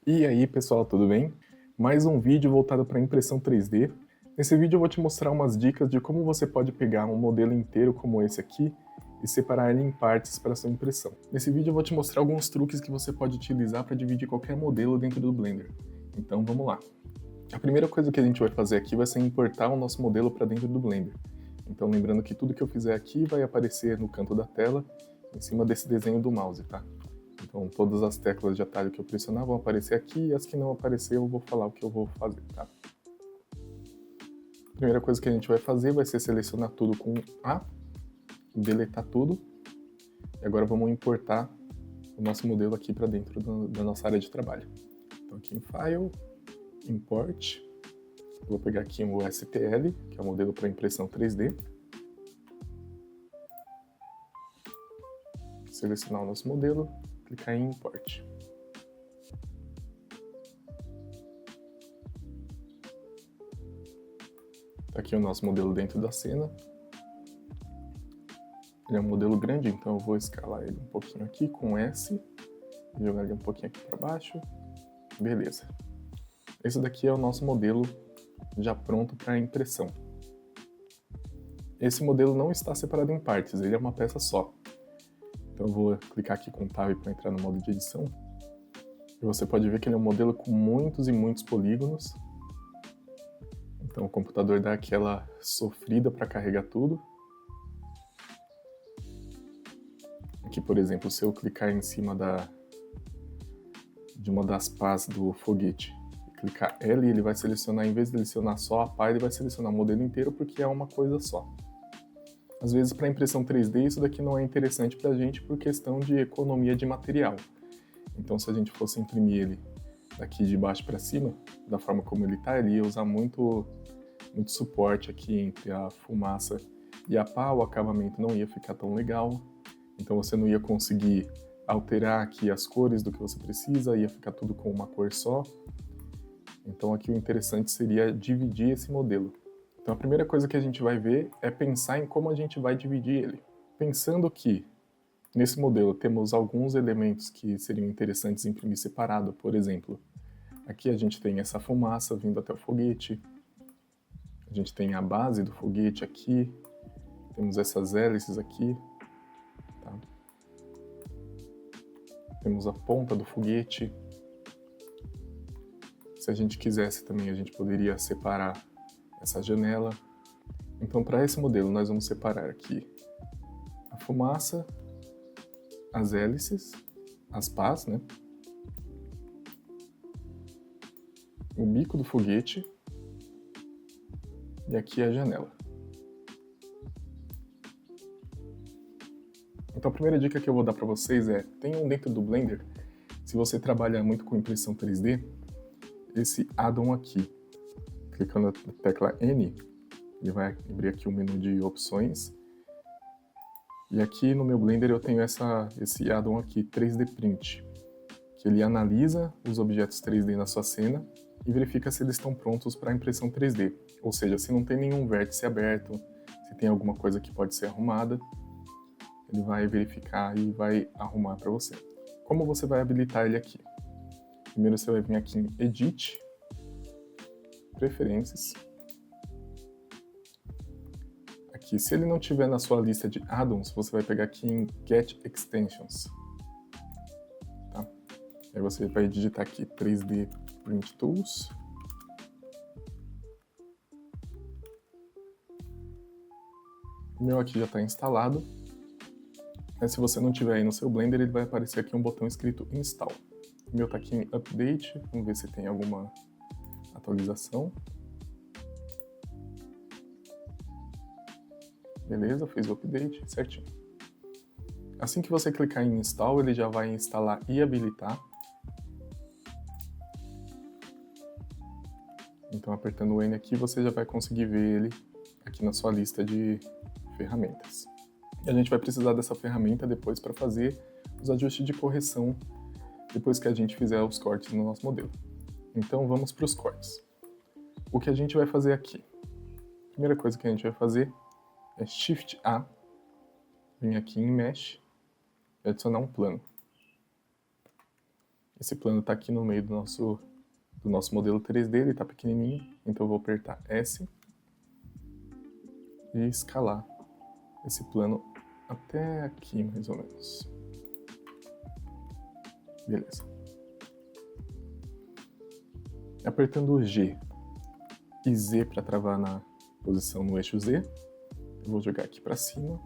E aí pessoal, tudo bem? Mais um vídeo voltado para impressão 3D. Nesse vídeo eu vou te mostrar umas dicas de como você pode pegar um modelo inteiro como esse aqui e separar ele em partes para sua impressão. Nesse vídeo eu vou te mostrar alguns truques que você pode utilizar para dividir qualquer modelo dentro do Blender. Então vamos lá. A primeira coisa que a gente vai fazer aqui vai ser importar o nosso modelo para dentro do Blender. Então lembrando que tudo que eu fizer aqui vai aparecer no canto da tela, em cima desse desenho do mouse, tá? Então todas as teclas de atalho que eu pressionar vão aparecer aqui e as que não aparecer eu vou falar o que eu vou fazer, tá? A primeira coisa que a gente vai fazer vai ser selecionar tudo com A, deletar tudo, e agora vamos importar o nosso modelo aqui para dentro da nossa área de trabalho. Então aqui em File, Import, eu vou pegar aqui o STL, que é o modelo para impressão 3D, selecionar o nosso modelo, clicar em Import. Tá aqui o nosso modelo dentro da cena. Ele é um modelo grande, então eu vou escalar ele um pouquinho aqui com S, jogar ele um pouquinho aqui para baixo. Beleza. Esse daqui é o nosso modelo já pronto para impressão. Esse modelo não está separado em partes, ele é uma peça só. Então eu vou clicar aqui com o Tab para entrar no modo de edição. E você pode ver que ele é um modelo com muitos e muitos polígonos. Então o computador dá aquela sofrida para carregar tudo. Aqui, por exemplo, se eu clicar em cima de uma das pás do foguete e clicar L, ele vai selecionar, em vez de selecionar só a pá, ele vai selecionar o modelo inteiro porque é uma coisa só. Às vezes, para impressão 3D, isso daqui não é interessante para a gente por questão de economia de material. Então, se a gente fosse imprimir ele daqui de baixo para cima, da forma como ele está, ele ia usar muito suporte aqui entre a fumaça e a pá, o acabamento não ia ficar tão legal. Então você não ia conseguir alterar aqui as cores do que você precisa, ia ficar tudo com uma cor só. Então aqui o interessante seria dividir esse modelo. Então a primeira coisa que a gente vai ver é pensar em como a gente vai dividir ele. Pensando que nesse modelo temos alguns elementos que seriam interessantes imprimir separado, por exemplo, aqui a gente tem essa fumaça vindo até o foguete, a gente tem a base do foguete aqui, temos essas hélices aqui, tá? Temos a ponta do foguete. Se a gente quisesse também, a gente poderia separar essa janela. Então, para esse modelo, nós vamos separar aqui a fumaça, as hélices, as pás, né? O bico do foguete e aqui a janela. Então, a primeira dica que eu vou dar para vocês é, tenham dentro do Blender, se você trabalha muito com impressão 3D, esse add-on aqui. Clicando na tecla N, ele vai abrir aqui o menu de opções. E aqui no meu Blender eu tenho esse add-on aqui, 3D Print, que ele analisa os objetos 3D na sua cena e verifica se eles estão prontos para impressão 3D. Ou seja, se não tem nenhum vértice aberto, se tem alguma coisa que pode ser arrumada, ele vai verificar e vai arrumar para você. Como você vai habilitar ele aqui? Primeiro você vai vir aqui em Edit, Preferências. Aqui, se ele não tiver na sua lista de add-ons, você vai pegar aqui em Get Extensions. Tá? Aí você vai digitar aqui 3D Print Tools. O meu aqui já está instalado. Mas se você não tiver aí no seu Blender, ele vai aparecer aqui um botão escrito Install. O meu está aqui em Update, vamos ver se tem alguma atualização. Beleza, fiz o update, certinho. Assim que você clicar em Install, ele já vai instalar e habilitar. Então, apertando o N aqui, você já vai conseguir ver ele aqui na sua lista de ferramentas. E a gente vai precisar dessa ferramenta depois para fazer os ajustes de correção depois que a gente fizer os cortes no nosso modelo. Então, vamos para os cortes. O que a gente vai fazer aqui? A primeira coisa que a gente vai fazer é Shift A, vir aqui em Mesh e adicionar um plano. Esse plano está aqui no meio do nosso modelo 3D, ele está pequenininho, então eu vou apertar S e escalar esse plano até aqui, mais ou menos. Beleza. Apertando G e Z para travar na posição no eixo Z, eu vou jogar aqui para cima.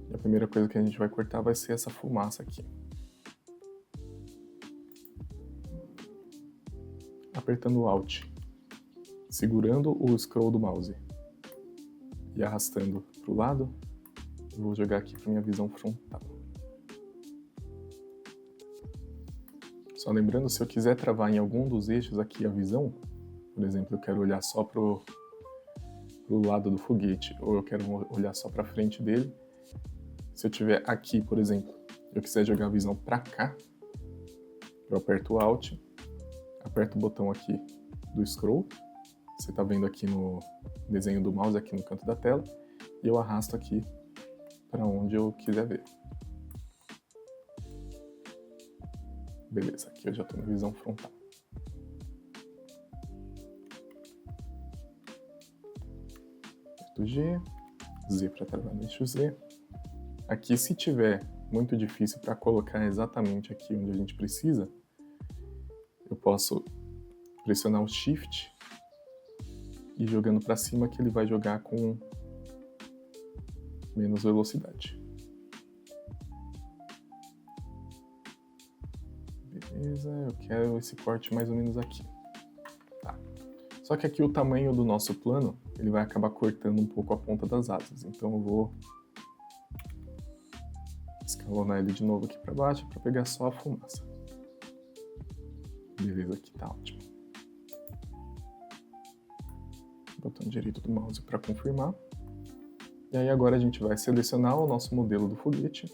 E a primeira coisa que a gente vai cortar vai ser essa fumaça aqui. Apertando Alt, segurando o scroll do mouse e arrastando para o lado, eu vou jogar aqui para minha visão frontal. Só lembrando, se eu quiser travar em algum dos eixos aqui a visão, por exemplo, eu quero olhar só para o lado do foguete, ou eu quero olhar só para frente dele, se eu tiver aqui, por exemplo, eu quiser jogar a visão para cá, eu aperto o Alt, aperto o botão aqui do scroll, você está vendo aqui no desenho do mouse, aqui no canto da tela, e eu arrasto aqui para onde eu quiser ver. Beleza, aqui eu já estou na visão frontal. Aperto G, Z para travar no eixo Z. Aqui, se tiver muito difícil para colocar exatamente aqui onde a gente precisa, eu posso pressionar o Shift e jogando para cima que ele vai jogar com menos velocidade. Beleza, eu quero esse corte mais ou menos aqui. Tá. Só que aqui o tamanho do nosso plano, ele vai acabar cortando um pouco a ponta das asas, então eu vou escalonar ele de novo aqui para baixo para pegar só a fumaça. Beleza, aqui tá ótimo. Botão direito do mouse para confirmar. E aí agora a gente vai selecionar o nosso modelo do foguete.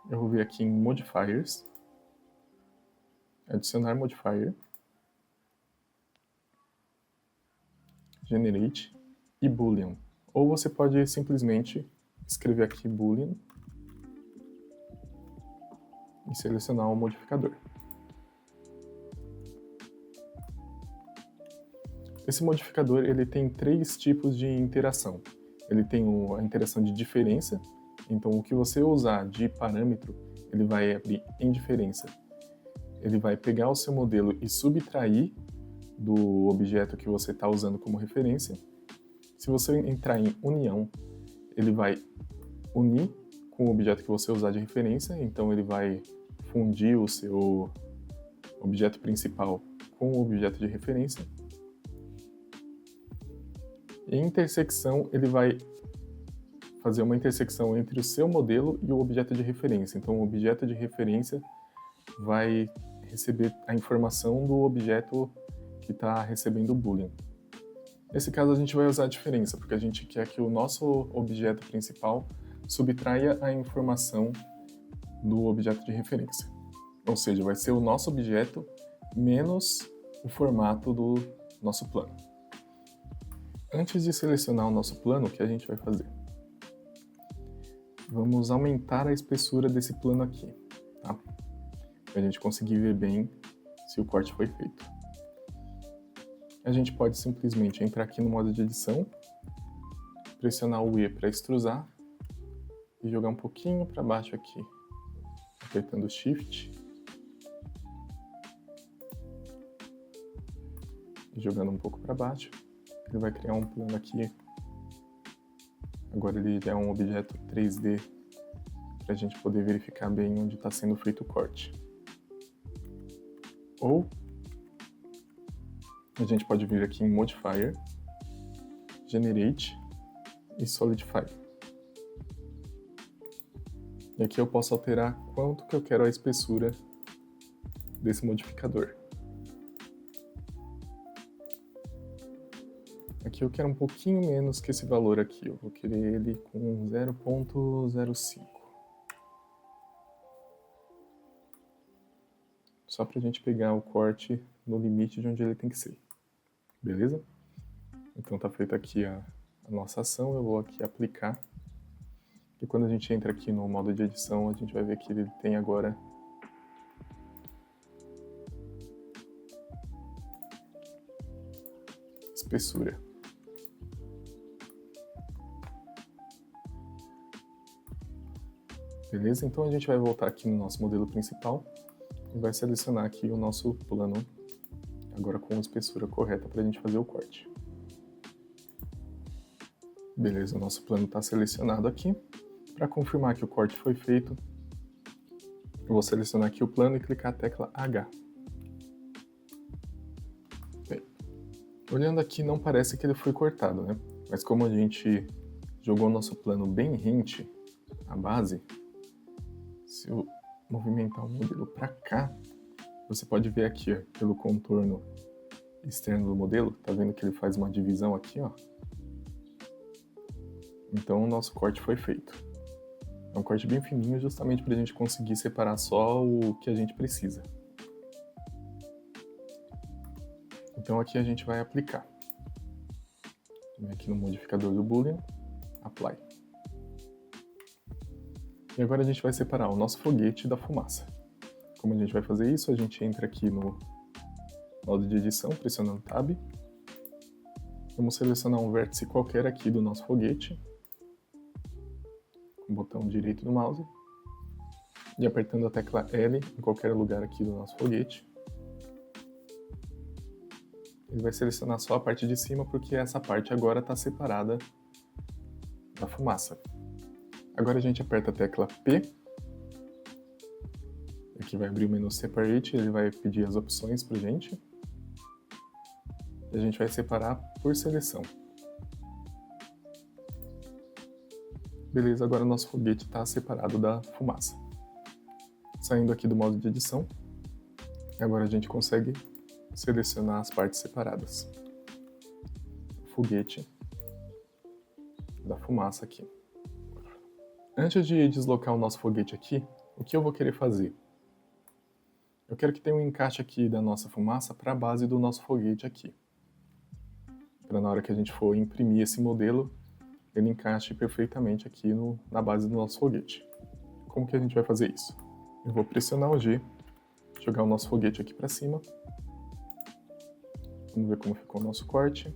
Eu vou vir aqui em Modifiers, adicionar Modifier, Generate e Boolean. Ou você pode simplesmente escrever aqui Boolean e selecionar o modificador. Esse modificador ele tem 3 tipos de interação. Ele tem a interação de diferença, então o que você usar de parâmetro, ele vai abrir em diferença. Ele vai pegar o seu modelo e subtrair do objeto que você está usando como referência. Se você entrar em união, ele vai unir com o objeto que você usar de referência, então ele vai fundir o seu objeto principal com o objeto de referência. Em intersecção, ele vai fazer uma intersecção entre o seu modelo e o objeto de referência. Então, o objeto de referência vai receber a informação do objeto que está recebendo o Boolean. Nesse caso, a gente vai usar a diferença, porque a gente quer que o nosso objeto principal subtraia a informação do objeto de referência. Ou seja, vai ser o nosso objeto menos o formato do nosso plano. Antes de selecionar o nosso plano, o que a gente vai fazer? Vamos aumentar a espessura desse plano aqui, tá? Para a gente conseguir ver bem se o corte foi feito. A gente pode simplesmente entrar aqui no modo de edição, pressionar o E para extrusar e jogar um pouquinho para baixo aqui, apertando o Shift e jogando um pouco para baixo. Ele vai criar um plano aqui. Agora ele já é um objeto 3D para a gente poder verificar bem onde está sendo feito o corte. Ou a gente pode vir aqui em Modifier, Generate e Solidify. E aqui eu posso alterar quanto que eu quero a espessura desse modificador. Aqui eu quero um pouquinho menos que esse valor aqui, eu vou querer ele com 0.05. Só para a gente pegar o corte no limite de onde ele tem que ser. Beleza? Então tá feita aqui a nossa ação, eu vou aqui aplicar. E quando a gente entra aqui no modo de edição, a gente vai ver que ele tem agora espessura. Beleza? Então a gente vai voltar aqui no nosso modelo principal e vai selecionar aqui o nosso plano agora com a espessura correta para a gente fazer o corte. Beleza, o nosso plano está selecionado aqui. Para confirmar que o corte foi feito, eu vou selecionar aqui o plano e clicar a tecla H. Bem, olhando aqui não parece que ele foi cortado, né? Mas como a gente jogou nosso plano bem rente à base, se eu movimentar o modelo para cá, você pode ver aqui, ó, pelo contorno externo do modelo, tá vendo que ele faz uma divisão aqui, ó? Então o nosso corte foi feito. É um corte bem fininho, justamente para a gente conseguir separar só o que a gente precisa. Então aqui a gente vai aplicar. Vem aqui no modificador do Boolean, Apply. E agora a gente vai separar o nosso foguete da fumaça. Como a gente vai fazer isso? A gente entra aqui no modo de edição, pressionando Tab. Vamos selecionar um vértice qualquer aqui do nosso foguete, com o botão direito do mouse, e apertando a tecla L em qualquer lugar aqui do nosso foguete. Ele vai selecionar só a parte de cima, porque essa parte agora está separada da fumaça. Agora a gente aperta a tecla P, aqui vai abrir o menu Separate, ele vai pedir as opções para a gente. E a gente vai separar por seleção. Beleza, agora o nosso foguete está separado da fumaça. Saindo aqui do modo de edição, agora a gente consegue selecionar as partes separadas. O foguete da fumaça aqui. Antes de deslocar o nosso foguete aqui, o que eu vou querer fazer? Eu quero que tenha um encaixe aqui da nossa fumaça para a base do nosso foguete aqui. Para na hora que a gente for imprimir esse modelo, ele encaixe perfeitamente aqui na base do nosso foguete. Como que a gente vai fazer isso? Eu vou pressionar o G, jogar o nosso foguete aqui para cima. Vamos ver como ficou o nosso corte.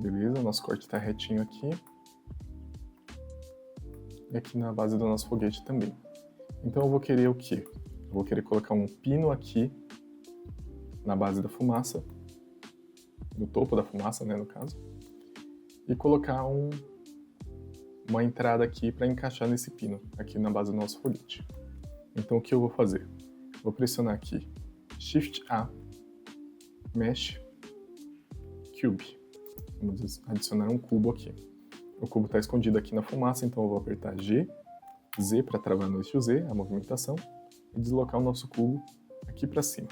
Beleza, o nosso corte está retinho aqui. E aqui na base do nosso foguete também. Então eu vou querer o quê? Eu vou querer colocar um pino aqui na base da fumaça, no topo da fumaça, né, no caso, e colocar uma entrada aqui para encaixar nesse pino, aqui na base do nosso foguete. Então o que eu vou fazer? Vou pressionar aqui Shift A, Mesh, Cube. Vamos adicionar um cubo aqui. O cubo está escondido aqui na fumaça, então eu vou apertar G, Z para travar no eixo Z, a movimentação, e deslocar o nosso cubo aqui para cima.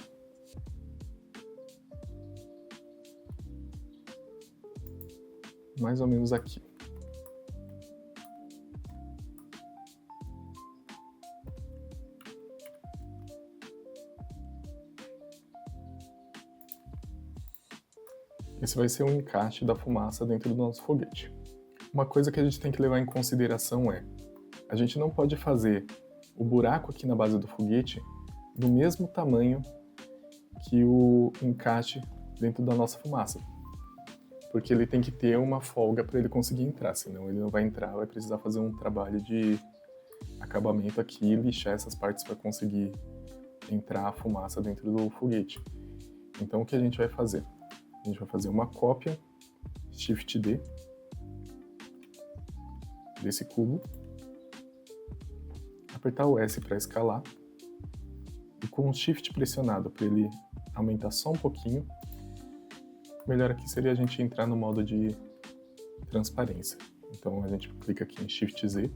Mais ou menos aqui. Esse vai ser um encaixe da fumaça dentro do nosso foguete. Uma coisa que a gente tem que levar em consideração é, a gente não pode fazer o buraco aqui na base do foguete do mesmo tamanho que o encaixe dentro da nossa fumaça. Porque ele tem que ter uma folga para ele conseguir entrar, senão ele não vai entrar, vai precisar fazer um trabalho de acabamento aqui e lixar essas partes para conseguir entrar a fumaça dentro do foguete. Então o que a gente vai fazer? A gente vai fazer uma cópia, Shift D, desse cubo, apertar o S para escalar, e com o Shift pressionado para ele aumentar só um pouquinho, o melhor aqui seria a gente entrar no modo de transparência. Então a gente clica aqui em Shift Z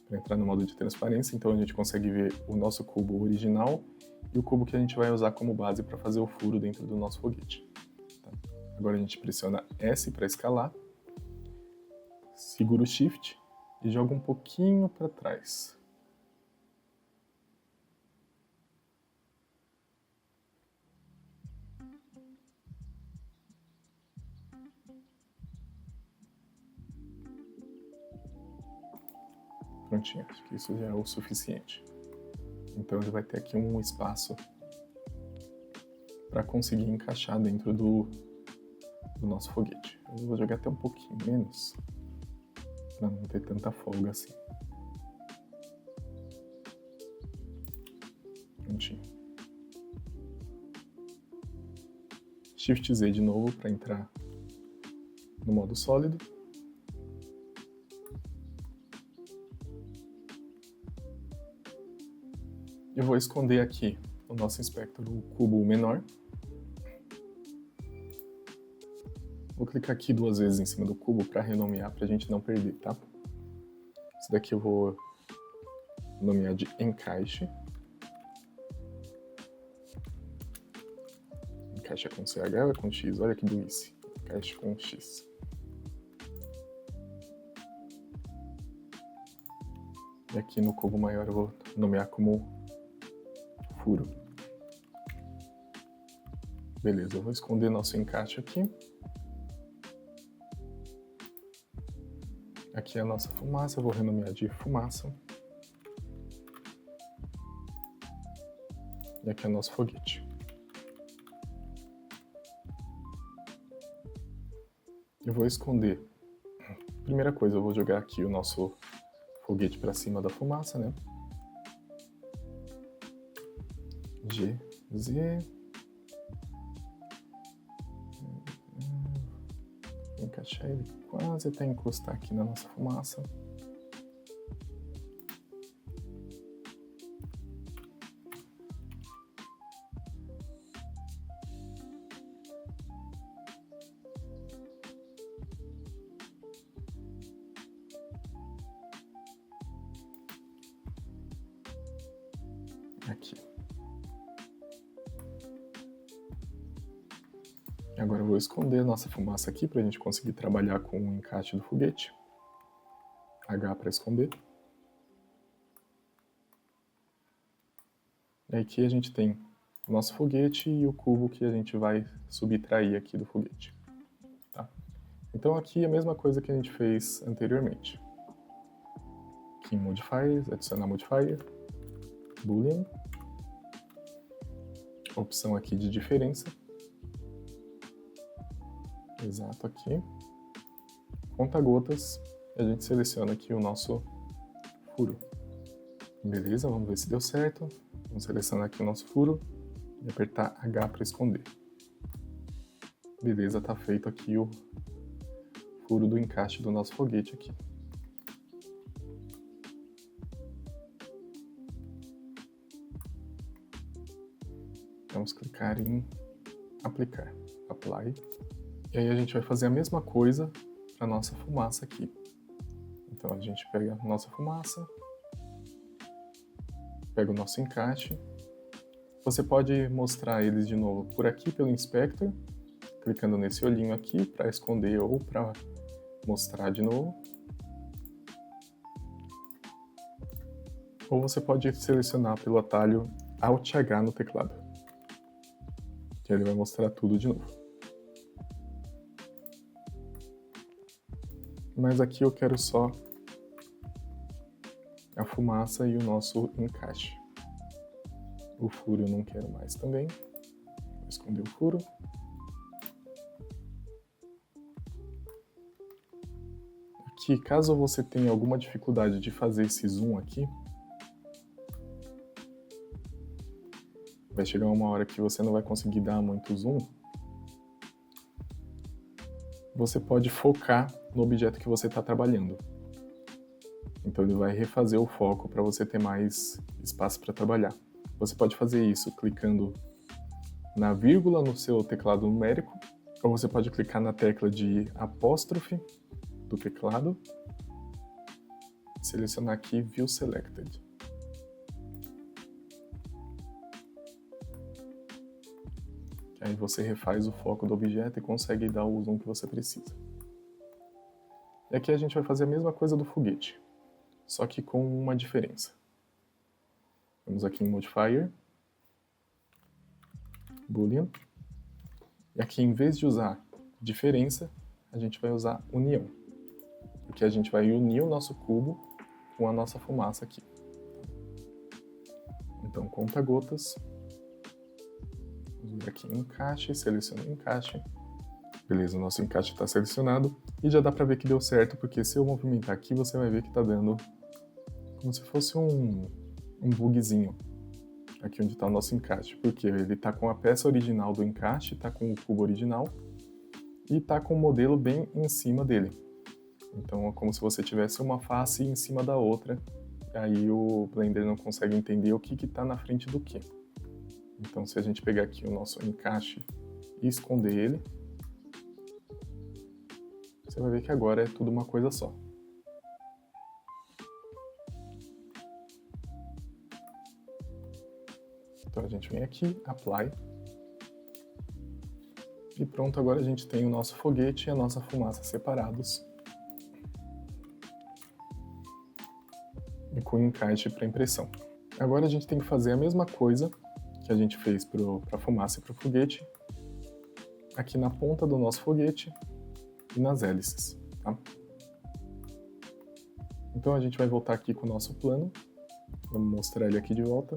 para entrar no modo de transparência, então a gente consegue ver o nosso cubo original e o cubo que a gente vai usar como base para fazer o furo dentro do nosso foguete. Tá? Agora a gente pressiona S para escalar, segura o Shift e joga um pouquinho para trás. Prontinho, acho que isso já é o suficiente. Então ele vai ter aqui um espaço para conseguir encaixar dentro do nosso foguete. Eu vou jogar até um pouquinho menos, para não ter tanta folga assim. Prontinho. Shift Z de novo para entrar no modo sólido. Eu vou esconder aqui o nosso inspector, o cubo menor. Vou clicar aqui 2 vezes em cima do cubo para renomear, para a gente não perder, tá? Esse daqui eu vou nomear de encaixe. Encaixe com CH ou é com X? Olha que burrice. Encaixe com X. E aqui no cubo maior eu vou nomear como furo. Beleza, eu vou esconder nosso encaixe aqui. Aqui é a nossa fumaça, eu vou renomear de fumaça. E aqui é o nosso foguete. Eu vou esconder. Primeira coisa, eu vou jogar aqui o nosso foguete para cima da fumaça, né? G, Z. Vou encaixar ele quase até encostar aqui na nossa fumaça. Aqui. Agora eu vou esconder a nossa fumaça aqui para a gente conseguir trabalhar com o encaixe do foguete. H para esconder. E aqui a gente tem o nosso foguete e o cubo que a gente vai subtrair aqui do foguete. Tá? Então aqui é a mesma coisa que a gente fez anteriormente. Aqui em Modifiers, adicionar Modifier, Boolean, opção aqui de diferença, exato aqui, conta-gotas, a gente seleciona aqui o nosso furo. Beleza, vamos ver se deu certo. Vamos selecionar aqui o nosso furo e apertar H para esconder. Beleza, tá feito aqui o furo do encaixe do nosso foguete aqui. Vamos clicar em aplicar, apply. E aí a gente vai fazer a mesma coisa para a nossa fumaça aqui. Então a gente pega a nossa fumaça, pega o nosso encaixe. Você pode mostrar eles de novo por aqui pelo Inspector, clicando nesse olhinho aqui para esconder ou para mostrar de novo. Ou você pode selecionar pelo atalho Alt H no teclado, que ele vai mostrar tudo de novo. Mas aqui eu quero só a fumaça e o nosso encaixe. O furo eu não quero mais também. Vou esconder o furo. Aqui, caso você tenha alguma dificuldade de fazer esse zoom aqui, vai chegar uma hora que você não vai conseguir dar muito zoom. Você pode focar no objeto que você está trabalhando. Então ele vai refazer o foco para você ter mais espaço para trabalhar. Você pode fazer isso clicando na vírgula no seu teclado numérico, ou você pode clicar na tecla de apóstrofe do teclado, selecionar aqui View Selected. Aí você refaz o foco do objeto e consegue dar o zoom que você precisa. E aqui a gente vai fazer a mesma coisa do foguete, só que com uma diferença. Vamos aqui em Modifier, Boolean, e aqui em vez de usar diferença, a gente vai usar união, porque a gente vai unir o nosso cubo com a nossa fumaça aqui. Então, conta-gotas. Vamos vir aqui em encaixe, seleciono o encaixe. Beleza, o nosso encaixe está selecionado e já dá para ver que deu certo, porque se eu movimentar aqui, você vai ver que está dando como se fosse um bugzinho aqui onde está o nosso encaixe, porque ele está com a peça original do encaixe, está com o cubo original e está com o modelo bem em cima dele. Então é como se você tivesse uma face em cima da outra, e aí o Blender não consegue entender o que está na frente do que. Então se a gente pegar aqui o nosso encaixe e esconder ele, você vai ver que agora é tudo uma coisa só. Então a gente vem aqui, Apply, e pronto, agora a gente tem o nosso foguete e a nossa fumaça separados. E com encaixe para impressão. Agora a gente tem que fazer a mesma coisa que a gente fez para a fumaça e para o foguete, aqui na ponta do nosso foguete e nas hélices. Tá? Então a gente vai voltar aqui com o nosso plano, vamos mostrar ele aqui de volta.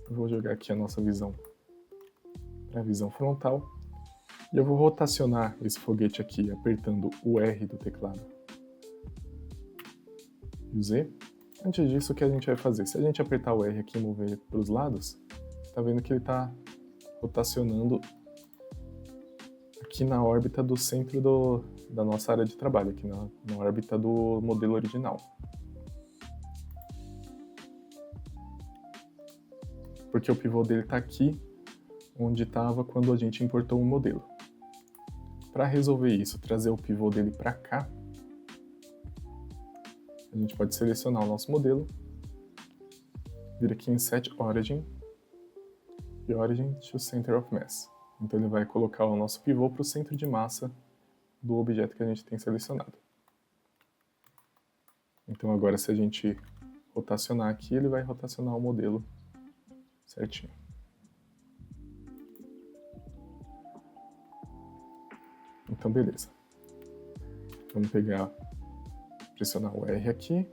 Eu vou jogar aqui a nossa visão para a visão frontal. E eu vou rotacionar esse foguete aqui apertando o R do teclado e o Z. Antes disso, o que a gente vai fazer? Se a gente apertar o R aqui e mover para os lados, você está vendo que ele está rotacionando aqui na órbita do centro da nossa área de trabalho, aqui na órbita do modelo original. Porque o pivô dele está aqui, onde estava quando a gente importou o modelo. Para resolver isso, trazer o pivô dele para cá, a gente pode selecionar o nosso modelo, vir aqui em Set Origin e Origin to Center of Mass. Então ele vai colocar o nosso pivô para o centro de massa do objeto que a gente tem selecionado. Então agora se a gente rotacionar aqui, ele vai rotacionar o modelo certinho. Então beleza. Vamos pegar, pressionar o R aqui,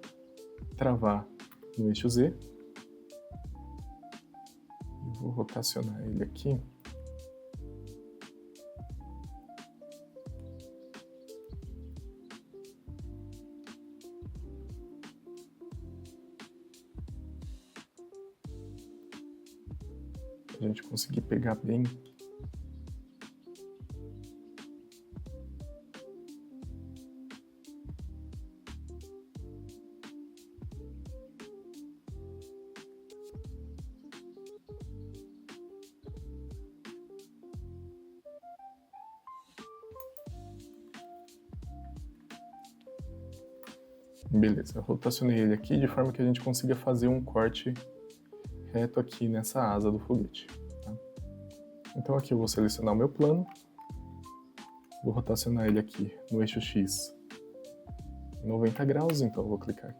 travar no eixo Z. E vou rotacionar ele aqui. Pra gente conseguir pegar bem. Beleza, eu rotacionei ele aqui de forma que a gente consiga fazer um corte reto aqui nessa asa do foguete. Tá? Então aqui eu vou selecionar o meu plano, vou rotacionar ele aqui no eixo X em 90 graus, então eu vou clicar,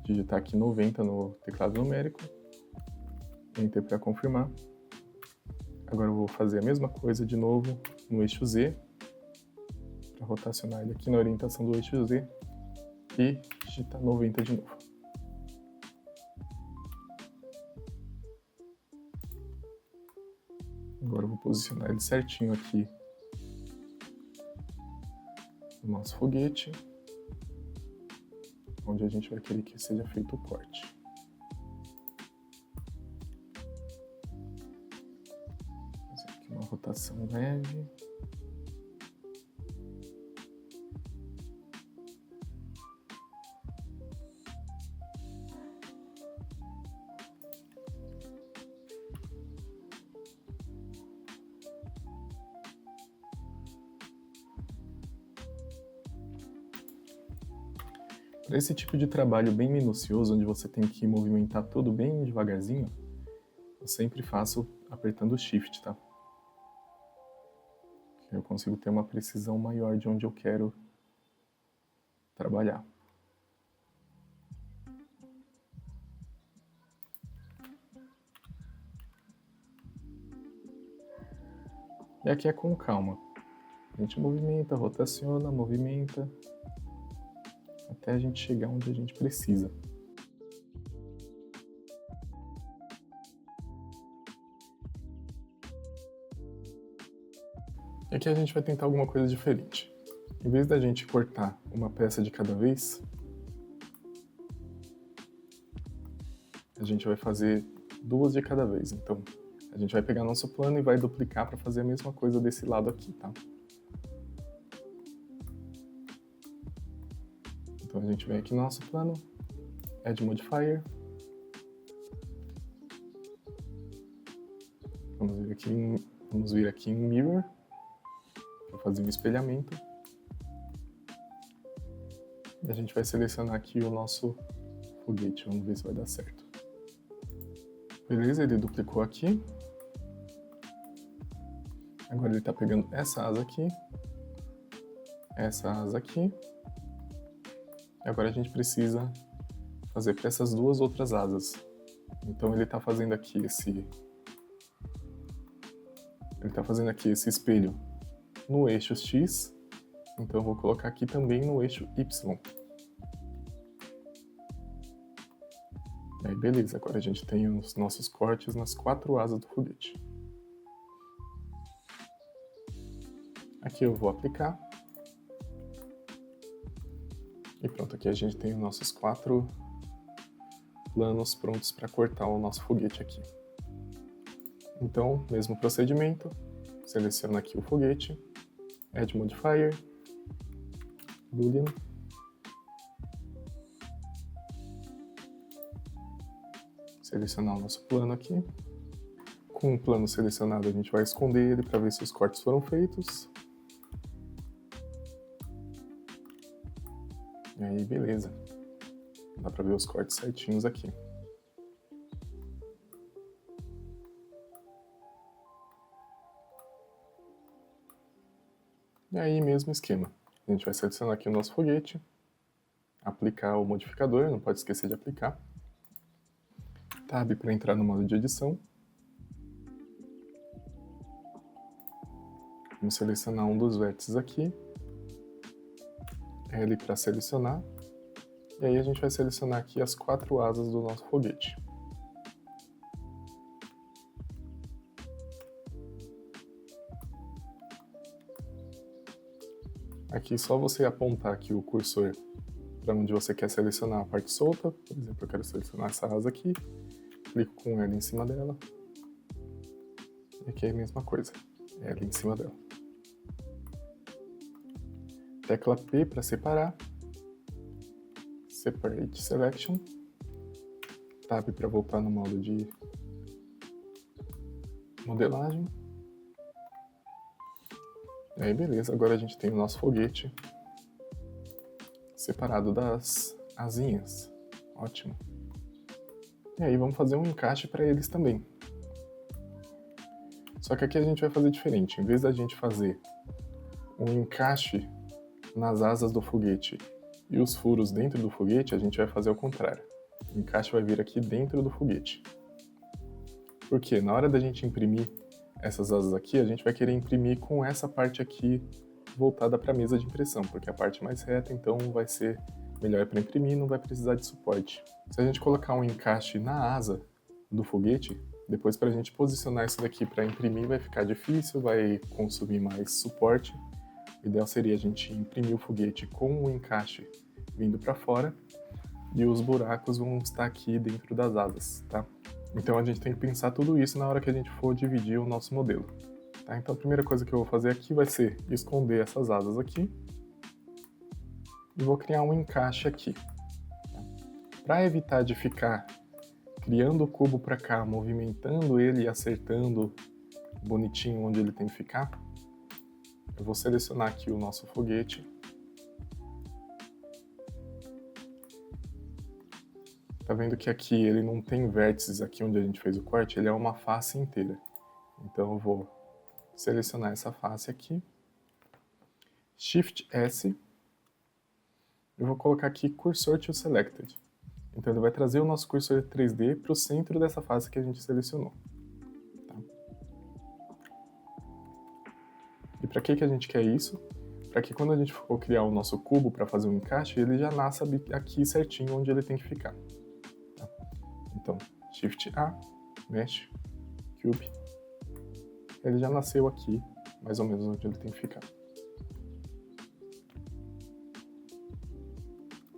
digitar aqui 90 no teclado numérico, Enter para confirmar. Agora eu vou fazer a mesma coisa de novo no eixo Z, para rotacionar ele aqui na orientação do eixo Z, e digitar 90 de novo. Agora eu vou posicionar ele certinho aqui no nosso foguete, onde a gente vai querer que seja feito o corte. Fazer aqui uma rotação leve. Para esse tipo de trabalho bem minucioso, onde você tem que movimentar tudo bem devagarzinho, eu sempre faço apertando o Shift, tá? Eu consigo ter uma precisão maior de onde eu quero trabalhar. E aqui é com calma. A gente movimenta, rotaciona, movimenta, até a gente chegar onde a gente precisa. E aqui a gente vai tentar alguma coisa diferente. Em vez da gente cortar uma peça de cada vez, a gente vai fazer 2 de cada vez. Então, a gente vai pegar nosso plano e vai duplicar para fazer a mesma coisa desse lado aqui, tá? Então a gente vem aqui no nosso plano, Add Modifier. Vamos vir aqui em Mirror, para fazer um espelhamento. E a gente vai selecionar aqui o nosso foguete, vamos ver se vai dar certo. Beleza, ele duplicou aqui. Agora ele está pegando essa asa aqui, essa asa aqui. E agora a gente precisa fazer para essas 2 outras asas. Então ele está fazendo aqui esse espelho no eixo X. Então eu vou colocar aqui também no eixo Y. E aí beleza, agora a gente tem os nossos cortes nas 4 asas do foguete. Aqui eu vou aplicar. E pronto, aqui a gente tem os nossos 4 planos prontos para cortar o nosso foguete aqui. Então, mesmo procedimento, seleciono aqui o foguete, Add Modifier, Boolean. Selecionar o nosso plano aqui. Com o plano selecionado, a gente vai esconder ele para ver se os cortes foram feitos. E aí, beleza. Dá para ver os cortes certinhos aqui. E aí, mesmo esquema. A gente vai selecionar aqui o nosso foguete, aplicar o modificador, não pode esquecer de aplicar. Tab para entrar no modo de edição. Vamos selecionar um dos vértices aqui. L para selecionar. E aí a gente vai selecionar aqui as 4 asas do nosso foguete. Aqui só você apontar aqui o cursor para onde você quer selecionar a parte solta. Por exemplo, eu quero selecionar essa asa aqui. Clico com L em cima dela. E aqui é a mesma coisa. L em cima dela. Tecla P para separar. Separate Selection. Tab para voltar no modo de modelagem. E aí beleza, agora a gente tem o nosso foguete separado das asinhas. Ótimo. E aí vamos fazer um encaixe para eles também. Só que aqui a gente vai fazer diferente. Em vez da gente fazer um encaixe nas asas do foguete e os furos dentro do foguete, a gente vai fazer ao contrário. O encaixe vai vir aqui dentro do foguete. Porque na hora da gente imprimir essas asas aqui, a gente vai querer imprimir com essa parte aqui voltada para a mesa de impressão, porque é a parte mais reta, então vai ser melhor para imprimir e não vai precisar de suporte. Se a gente colocar um encaixe na asa do foguete, depois para a gente posicionar isso daqui para imprimir vai ficar difícil, vai consumir mais suporte. O ideal seria a gente imprimir o foguete com o encaixe vindo para fora e os buracos vão estar aqui dentro das asas, tá? Então a gente tem que pensar tudo isso na hora que a gente for dividir o nosso modelo. Tá? Então a primeira coisa que eu vou fazer aqui vai ser esconder essas asas aqui e vou criar um encaixe aqui. Tá? Para evitar de ficar criando o cubo para cá, movimentando ele e acertando bonitinho onde ele tem que ficar, eu vou selecionar aqui o nosso foguete. Tá vendo que aqui ele não tem vértices aqui onde a gente fez o corte, ele é uma face inteira. Então eu vou selecionar essa face aqui, Shift S, eu vou colocar aqui Cursor to Selected. Então ele vai trazer o nosso cursor 3D para o centro dessa face que a gente selecionou. Tá? E Para que a gente quer isso? Para que quando a gente for criar o nosso cubo para fazer um encaixe, ele já nasça aqui certinho onde ele tem que ficar. Tá? Então, Shift A, Mesh, Cube, ele já nasceu aqui, mais ou menos onde ele tem que ficar.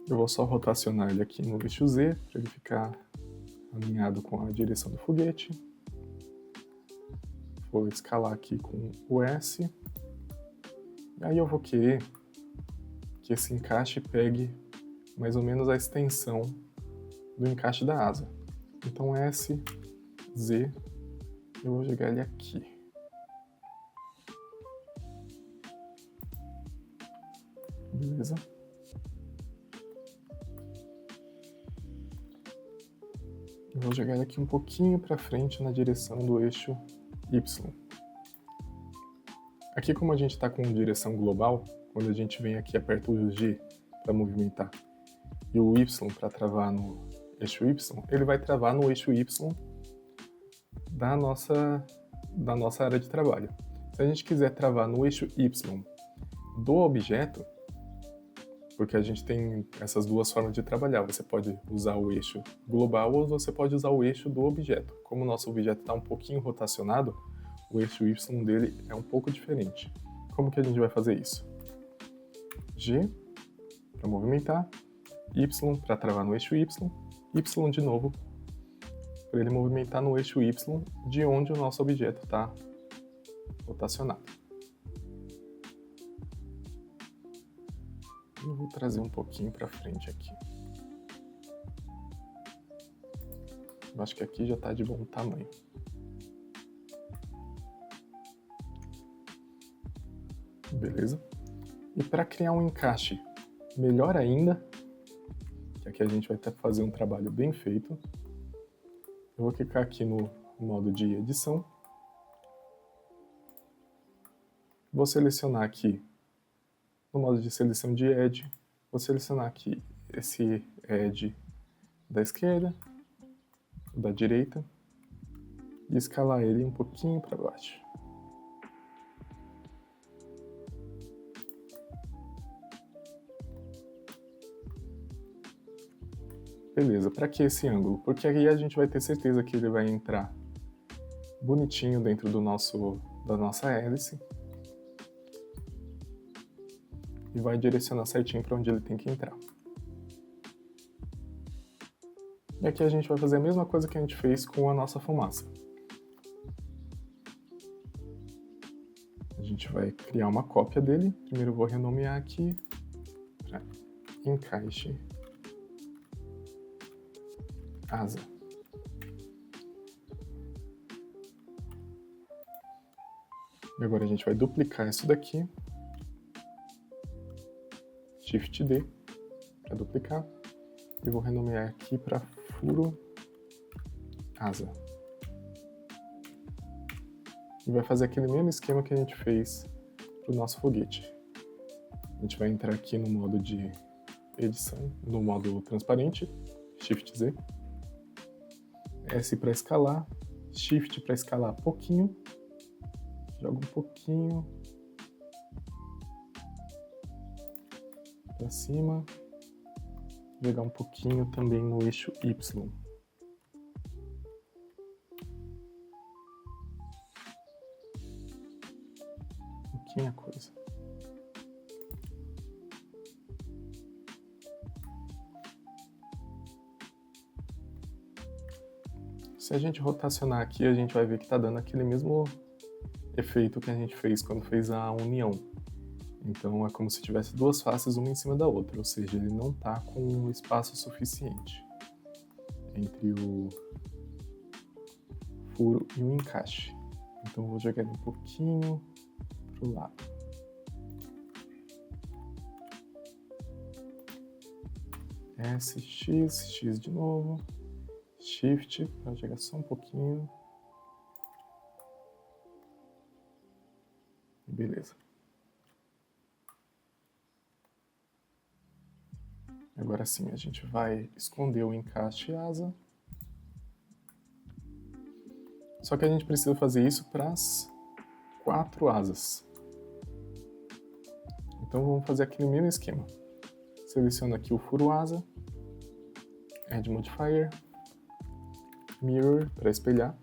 Eu vou só rotacionar ele aqui no eixo Z, para ele ficar alinhado com a direção do foguete. Vou escalar aqui com o S. E aí eu vou querer que esse encaixe pegue mais ou menos a extensão do encaixe da asa. Então S, Z, eu vou jogar ele aqui. Beleza? Eu vou jogar ele aqui um pouquinho para frente na direção do eixo Y. Aqui, como a gente está com direção global, quando a gente vem aqui e aperta o G para movimentar e o Y para travar no eixo Y, ele vai travar no eixo Y da nossa área de trabalho. Se a gente quiser travar no eixo Y do objeto, porque a gente tem essas duas formas de trabalhar, você pode usar o eixo global ou você pode usar o eixo do objeto. Como o nosso objeto está um pouquinho rotacionado, o eixo Y dele é um pouco diferente. Como que a gente vai fazer isso? G para movimentar, Y para travar no eixo Y, Y de novo para ele movimentar no eixo Y de onde o nosso objeto está rotacionado. Eu vou trazer um pouquinho para frente aqui. Eu acho que aqui já está de bom tamanho. Beleza? E para criar um encaixe melhor ainda, que aqui a gente vai fazer um trabalho bem feito, eu vou clicar aqui no modo de edição. Vou selecionar aqui no modo de seleção de Edge, vou selecionar aqui esse Edge da esquerda, da direita, e escalar ele um pouquinho para baixo. Beleza, para que esse ângulo? Porque aí a gente vai ter certeza que ele vai entrar bonitinho dentro da nossa hélice e vai direcionar certinho para onde ele tem que entrar. E aqui a gente vai fazer a mesma coisa que a gente fez com a nossa fumaça. A gente vai criar uma cópia dele. Primeiro eu vou renomear aqui para encaixe asa. E agora a gente vai duplicar isso daqui. Shift D para duplicar. E vou renomear aqui para furo asa. E vai fazer aquele mesmo esquema que a gente fez para o nosso foguete. A gente vai entrar aqui no modo de edição, no modo transparente, Shift Z. S para escalar, Shift para escalar pouquinho, joga um pouquinho para cima, jogar um pouquinho também no eixo Y. Pouquinha coisa. Se a gente rotacionar aqui, a gente vai ver que está dando aquele mesmo efeito que a gente fez quando fez a união. Então é como se tivesse duas faces uma em cima da outra, ou seja, ele não está com espaço suficiente entre o furo e o encaixe. Então eu vou jogar ele um pouquinho para o lado. S, X, X de novo. Shift para jogar só um pouquinho. Beleza. Agora sim, a gente vai esconder o encaixe asa. Só que a gente precisa fazer isso para as 4 asas. Então vamos fazer aquele mesmo esquema. Seleciono aqui o furo asa, Add Modifier, Mirror para espelhar.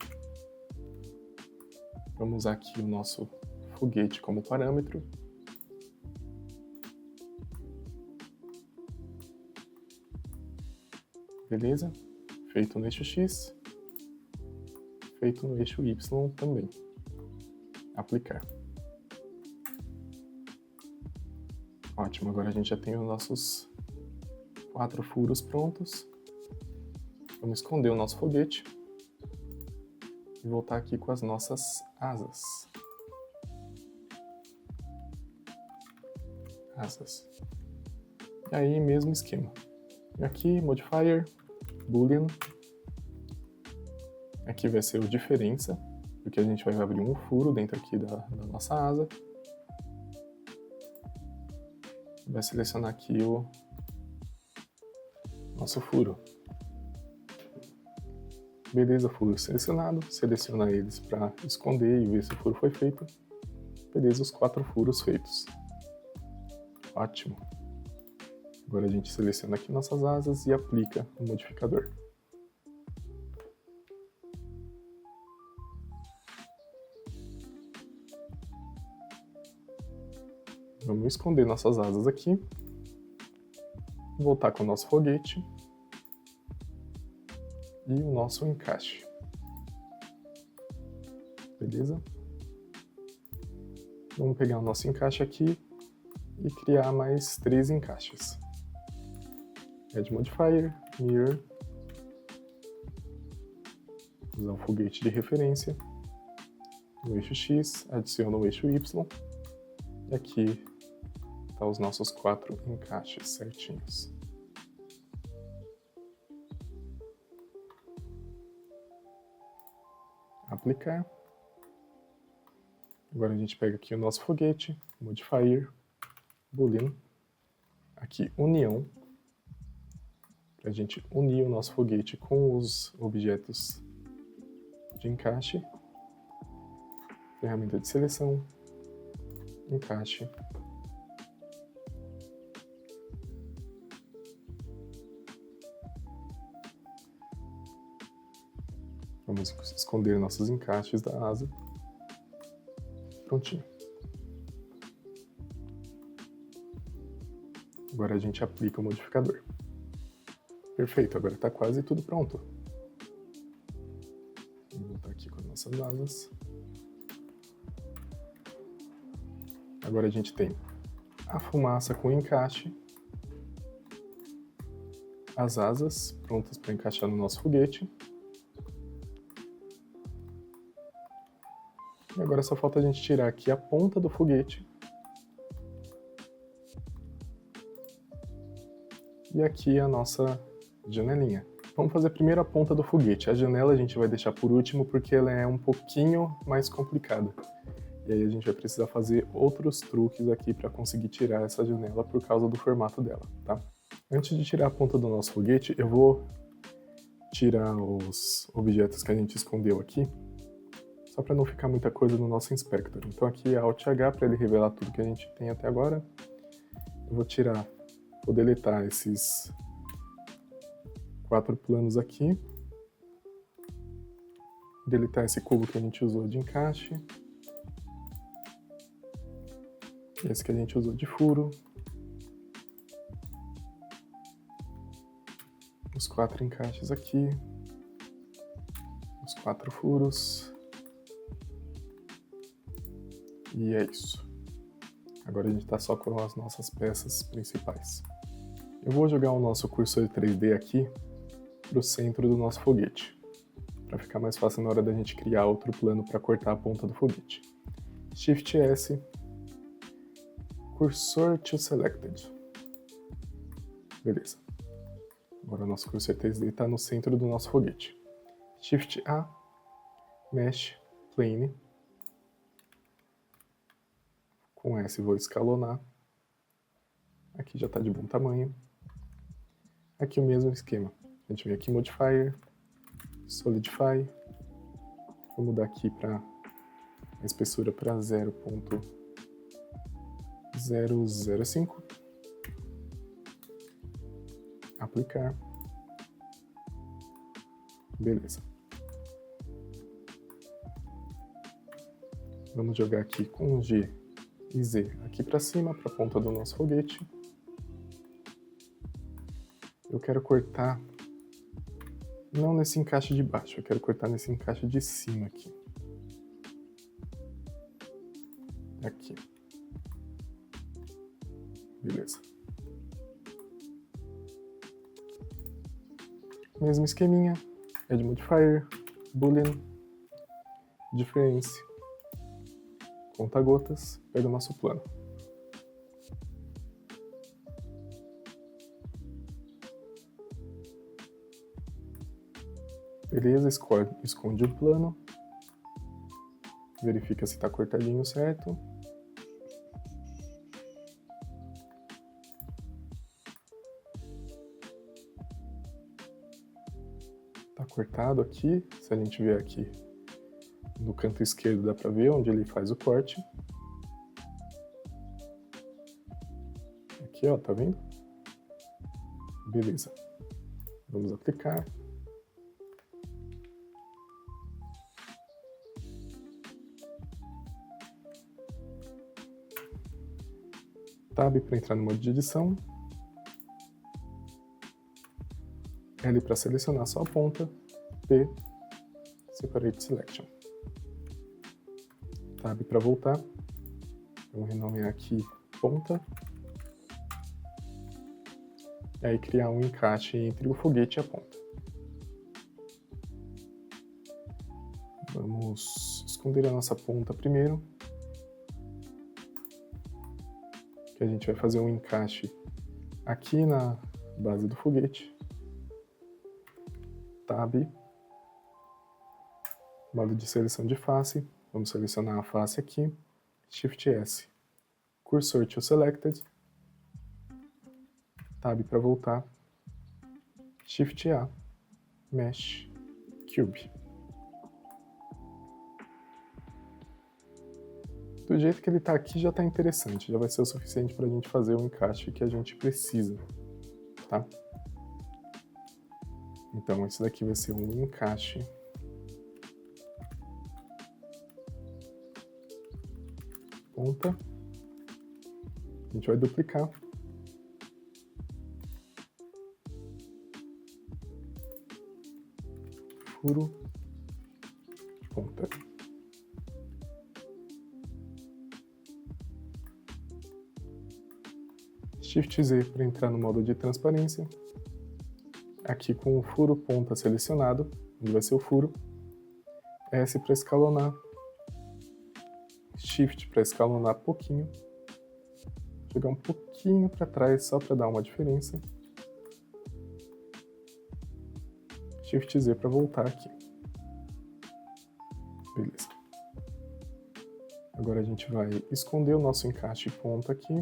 Vamos usar aqui o nosso foguete como parâmetro. Beleza? Feito no eixo X, feito no eixo Y também. Aplicar. Ótimo, agora a gente já tem os nossos 4 furos prontos. Vamos esconder o nosso foguete e voltar aqui com as nossas asas. E aí, mesmo esquema. Aqui, modifier, boolean. Aqui vai ser o diferença, porque a gente vai abrir um furo dentro aqui da nossa asa. Vai selecionar aqui o nosso furo. Beleza, furo selecionado. Seleciona eles para esconder e ver se o furo foi feito. Beleza, os 4 furos feitos. Ótimo. Agora a gente seleciona aqui nossas asas e aplica o modificador. Vamos esconder nossas asas aqui. Voltar com o nosso foguete. E o nosso encaixe. Beleza? Vamos pegar o nosso encaixe aqui e criar mais 3 encaixes. Add Modifier, Mirror. Usar um foguete de referência. No eixo X, adiciono o eixo Y. E aqui tá os nossos 4 encaixes certinhos. Aplicar. Agora a gente pega aqui o nosso foguete, modifier, boolean, aqui união, para a gente unir o nosso foguete com os objetos de encaixe, ferramenta de seleção, encaixe, vamos esconder nossos encaixes da asa. Prontinho. Agora a gente aplica o modificador. Perfeito, agora está quase tudo pronto. Vamos voltar aqui com as nossas asas. Agora a gente tem a fumaça com encaixe, as asas prontas para encaixar no nosso foguete. E agora só falta a gente tirar aqui a ponta do foguete. E aqui a nossa janelinha. Vamos fazer primeiro a ponta do foguete. A janela a gente vai deixar por último porque ela é um pouquinho mais complicada. E aí a gente vai precisar fazer outros truques aqui para conseguir tirar essa janela por causa do formato dela, tá? Antes de tirar a ponta do nosso foguete, eu vou tirar os objetos que a gente escondeu aqui, só para não ficar muita coisa no nosso Inspector. Então aqui é Alt H para ele revelar tudo que a gente tem até agora. Eu vou deletar esses 4 planos aqui. Deletar esse cubo que a gente usou de encaixe. Esse que a gente usou de furo. Os 4 encaixes aqui. Os 4 furos. E é isso. Agora a gente está só com as nossas peças principais. Eu vou jogar o nosso cursor 3D aqui para o centro do nosso foguete, para ficar mais fácil na hora da gente criar outro plano para cortar a ponta do foguete. Shift S, Cursor to Selected. Beleza. Agora o nosso cursor 3D está no centro do nosso foguete. Shift A, Mesh, Plane. Com S vou escalonar. Aqui já está de bom tamanho. Aqui o mesmo esquema. A gente vem aqui em Modifier, Solidify. Vou mudar aqui para a espessura para 0.5. 005. Aplicar. Beleza. Vamos jogar aqui com G e Z aqui para cima, para a ponta do nosso foguete. Eu quero cortar, não nesse encaixe de baixo, eu quero cortar nesse encaixe de cima aqui. Aqui. Beleza. Mesmo esqueminha, Add Modifier, Boolean, Difference, conta gotas, pega o nosso plano. Beleza, esconde o plano, verifica se está cortadinho certo. Está cortado aqui, se a gente ver aqui no canto esquerdo dá para ver onde ele faz o corte. Aqui ó, tá vendo? Beleza, vamos aplicar. Tab para entrar no modo de edição. L para selecionar só a ponta. P, Separate Selection. Tab para voltar. Vamos renomear aqui ponta. E aí criar um encaixe entre o foguete e a ponta. Vamos esconder a nossa ponta primeiro. Que a gente vai fazer um encaixe aqui na base do foguete. Tab, modo de seleção de face, vamos selecionar a face aqui, Shift S, Cursor to Selected, Tab para voltar, Shift A, Mesh, Cube. Do jeito que ele está aqui já está interessante, já vai ser o suficiente para a gente fazer o encaixe que a gente precisa, tá? Então, esse daqui vai ser um encaixe ponta. A gente vai duplicar. Furo, ponta. Shift Z para entrar no modo de transparência. Aqui com o furo ponta selecionado, onde vai ser o furo. S para escalonar. Shift para escalonar pouquinho. Jogar um pouquinho para trás só para dar uma diferença. Shift Z para voltar aqui. Beleza. Agora a gente vai esconder o nosso encaixe ponta aqui.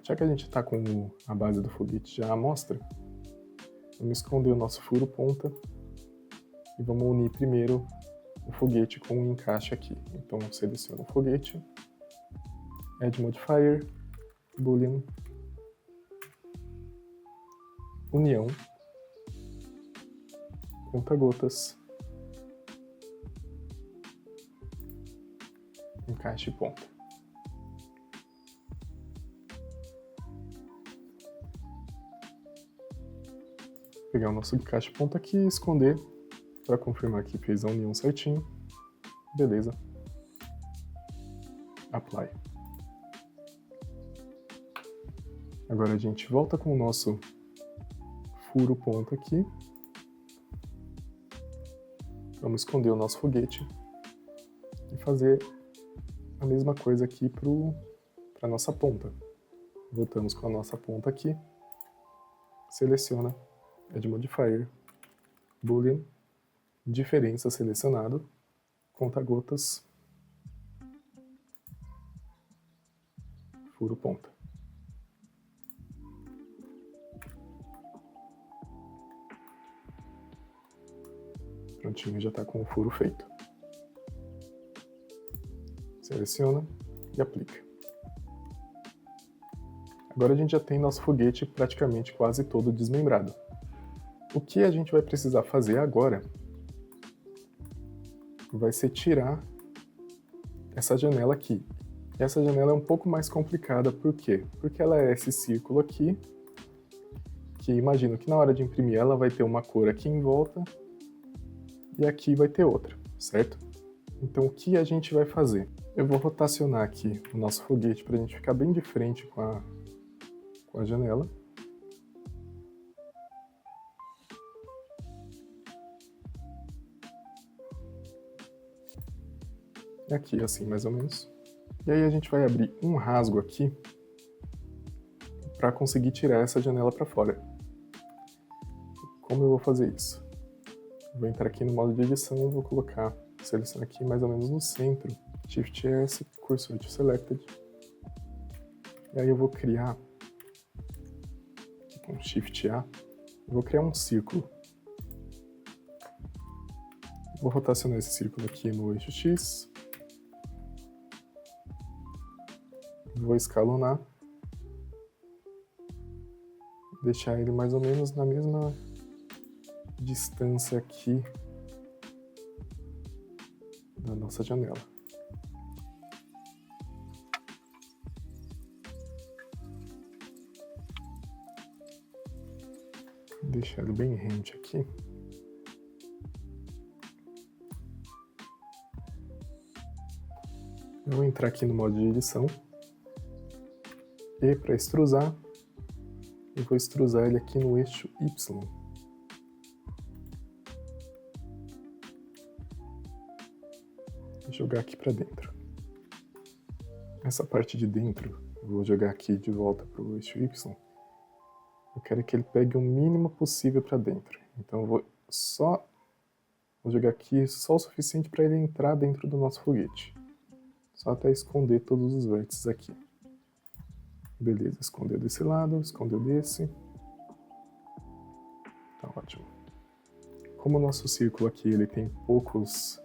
Já que a gente está com a base do foguete já à mostra, vamos esconder o nosso furo ponta e vamos unir primeiro o foguete com o encaixe aqui. Então seleciono o foguete, Add Modifier, Boolean, União, conta gotas, encaixe ponta. Pegar o nosso encaixe ponta aqui e esconder para confirmar que fez a união certinho. Beleza. Apply. Agora a gente volta com o nosso furo ponta aqui. Vamos esconder o nosso foguete e fazer a mesma coisa aqui para a nossa ponta. Voltamos com a nossa ponta aqui. Seleciona. Add Modifier, Boolean, diferença selecionado, conta gotas, furo ponta. Prontinho, já está com o furo feito. Seleciona e aplica. Agora a gente já tem nosso foguete praticamente quase todo desmembrado. O que a gente vai precisar fazer agora vai ser tirar essa janela aqui. E essa janela é um pouco mais complicada, por quê? Porque ela é esse círculo aqui, que imagino que na hora de imprimir ela vai ter uma cor aqui em volta e aqui vai ter outra, certo? Então o que a gente vai fazer? Eu vou rotacionar aqui o nosso foguete para a gente ficar bem de frente com a janela. Aqui, assim, mais ou menos. E aí a gente vai abrir um rasgo aqui para conseguir tirar essa janela para fora. Como eu vou fazer isso? Vou entrar aqui no modo de edição, vou colocar, selecionar aqui mais ou menos no centro, Shift S, cursor to Selected. E aí eu vou criar, com Shift A, eu vou criar um círculo. Vou rotacionar esse círculo aqui no eixo X. Vou escalonar. Deixar ele mais ou menos na mesma distância aqui da nossa janela. Deixar ele bem rente aqui. Eu vou entrar aqui no modo de edição. E para extrusar, eu vou extrusar ele aqui no eixo Y. E jogar aqui para dentro. Essa parte de dentro, eu vou jogar aqui de volta para o eixo Y. Eu quero que ele pegue o mínimo possível para dentro. Então eu vou jogar aqui só o suficiente para ele entrar dentro do nosso foguete. Só até esconder todos os vértices aqui. Beleza, escondeu desse lado, escondeu desse. Tá ótimo. Como o nosso círculo aqui ele tem poucos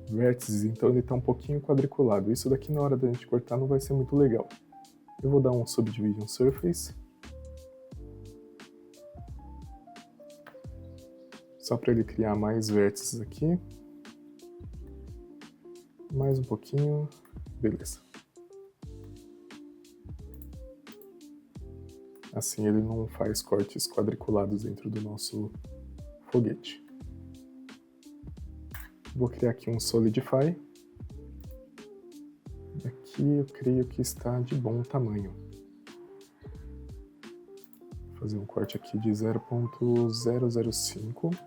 vértices, então ele está um pouquinho quadriculado. Isso daqui na hora da gente cortar não vai ser muito legal. Eu vou dar um Subdivision Surface. Só para ele criar mais vértices aqui. Mais um pouquinho. Beleza. Assim ele não faz cortes quadriculados dentro do nosso foguete. Vou criar aqui um Solidify. Aqui eu creio que está de bom tamanho. Vou fazer um corte aqui de 0.005.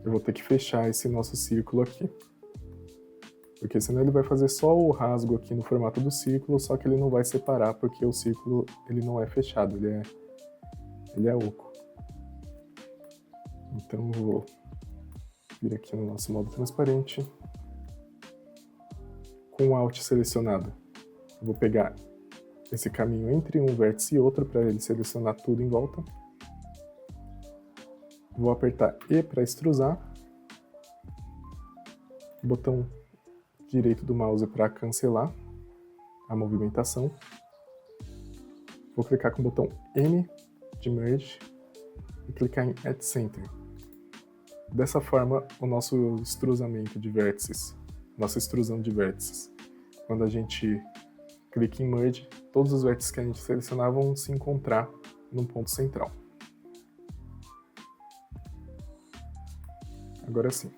Eu vou ter que fechar esse nosso círculo aqui. Porque senão ele vai fazer só o rasgo aqui no formato do círculo, só que ele não vai separar porque o círculo ele não é fechado, ele é oco. Então eu vou vir aqui no nosso modo transparente. Com o Alt selecionado, eu vou pegar esse caminho entre um vértice e outro para ele selecionar tudo em volta. Vou apertar E para extrusar. Botão direito do mouse para cancelar a movimentação. Vou clicar com o botão M de Merge e clicar em Add Center. Dessa forma, o nosso extrusamento de vértices, nossa extrusão de vértices, quando a gente clica em Merge, todos os vértices que a gente selecionar vão se encontrar num ponto central. Agora sim.